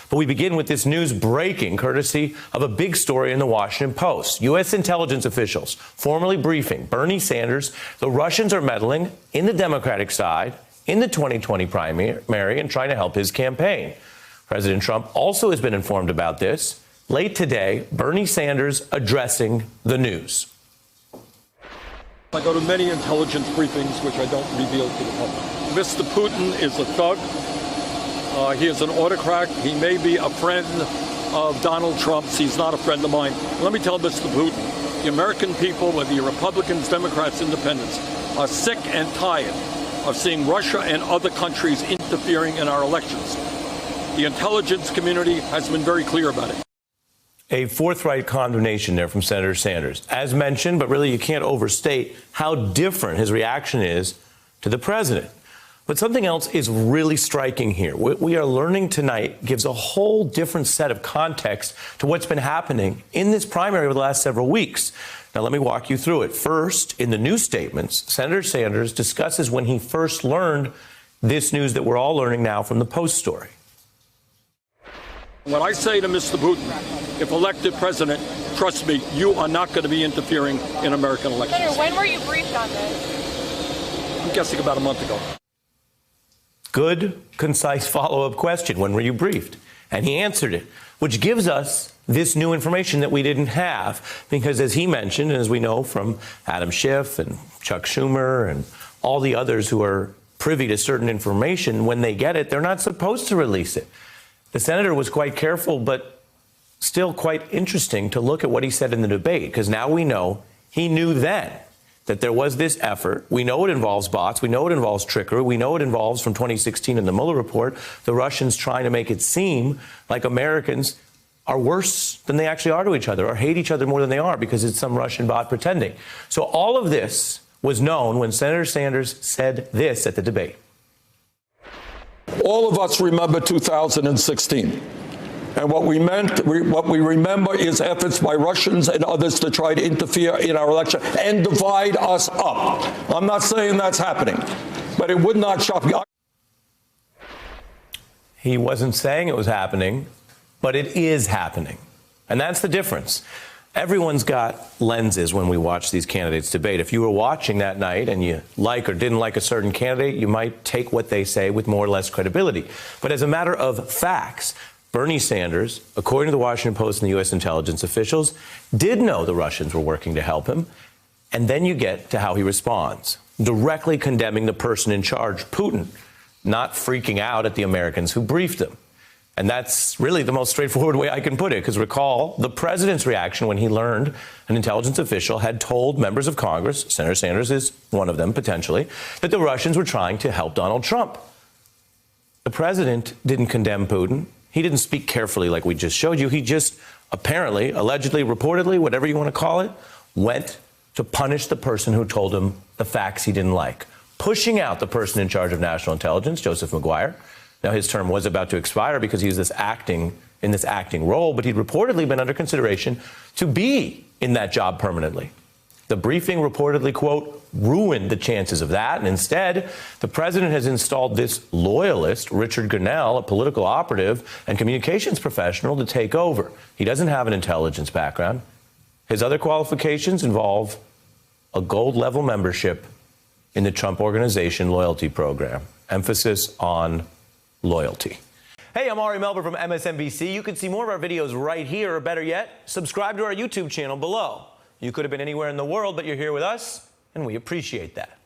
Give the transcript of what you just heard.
But we begin with this news breaking courtesy of a big story in the Washington Post. U.S. intelligence officials formally briefing Bernie Sanders the Russians are meddling in the Democratic side in the 2020 primary and trying to help his campaign. President Trump also has been informed about this. Late today, Bernie Sanders addressing the news. I go to many intelligence briefings, which I don't reveal to the public. Mr. Putin is a thug. He is an autocrat. He may be a friend of Donald Trump's. He's not a friend of mine. Let me tell Mr. Putin, the American people, whether you're Republicans, Democrats, Independents, are sick and tired of seeing Russia and other countries interfering in our elections. The intelligence community has been very clear about it. A forthright condemnation there from Senator Sanders. As mentioned, but really you can't overstate how different his reaction is to the president. But something else is really striking here. What we are learning tonight gives a whole different set of context to what's been happening in this primary over the last several weeks. Now, let me walk you through it. First, in the news statements, Senator Sanders discusses when he first learned this news that we're all learning now from the Post story. When I say to Mr. Putin, if elected president, trust me, you are not going to be interfering in American elections. Senator, when were you briefed on this? I'm guessing about a month ago. Good, concise follow-up question. When were you briefed? And he answered it, which gives us this new information that we didn't have. Because as he mentioned, and as we know from Adam Schiff and Chuck Schumer and all the others who are privy to certain information, when they get it, they're not supposed to release it. The senator was quite careful, but still quite interesting to look at what he said in the debate, because now we know he knew then that there was this effort. We know it involves bots. We know it involves trickery. We know it involves, from 2016 in the Mueller report, the Russians trying to make it seem like Americans are worse than they actually are to each other or hate each other more than they are because it's some Russian bot pretending. So all of this was known when Senator Sanders said this at the debate. All of us remember 2016. And what we remember is efforts by Russians and others to try to interfere in our election and divide us up. I'm not saying that's happening, but it would not shock me. He wasn't saying it was happening, but it is happening. And that's the difference. Everyone's got lenses when we watch these candidates debate. If you were watching that night and you like or didn't like a certain candidate, you might take what they say with more or less credibility. But as a matter of facts, Bernie Sanders, according to the Washington Post and the U.S. intelligence officials, did know the Russians were working to help him. And then you get to how he responds, directly condemning the person in charge, Putin, not freaking out at the Americans who briefed him. And that's really the most straightforward way I can put it, because recall the president's reaction when he learned an intelligence official had told members of Congress, Senator Sanders is one of them potentially, that the Russians were trying to help Donald Trump. The president didn't condemn Putin. He didn't speak carefully like we just showed you. He just apparently, allegedly, reportedly, whatever you want to call it, went to punish the person who told him the facts he didn't like, pushing out the person in charge of national intelligence, Joseph Maguire. Now, his term was about to expire because he was in this acting role, but he'd reportedly been under consideration to be in that job permanently. The briefing reportedly, quote, ruined the chances of that. And instead, the president has installed this loyalist, Richard Grenell, a political operative and communications professional, to take over. He doesn't have an intelligence background. His other qualifications involve a gold-level membership in the Trump Organization loyalty program. Emphasis on loyalty. Hey, I'm Ari Melber from MSNBC. You can see more of our videos right here, or better yet, subscribe to our YouTube channel below. You could have been anywhere in the world, but you're here with us, and we appreciate that.